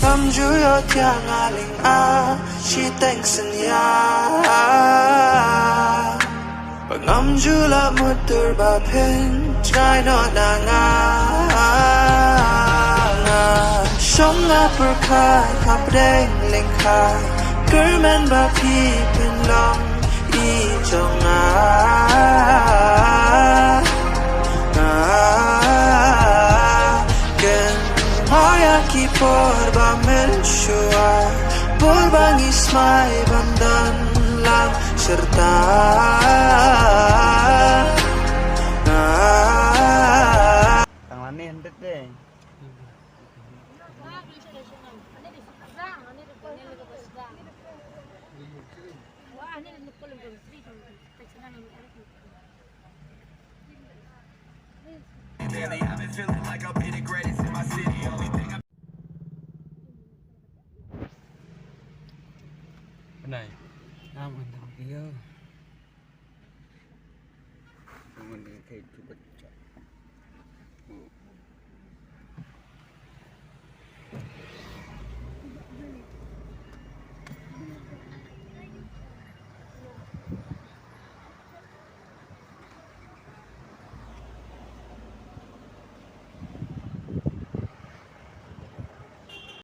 Namjuyo tiang aling she thanks and ya Pangamjula mutur bapin try not nanga Shonga perkai kapdeng lengkai German bapi penlong I jonga Porba mensyua Porbang ismay bandan lang serta Tang lani hendet deh. Lately I've been feeling like I'll be the greatest in my city. Only thing I'm Này, mình thằng kia. Mình thì chụp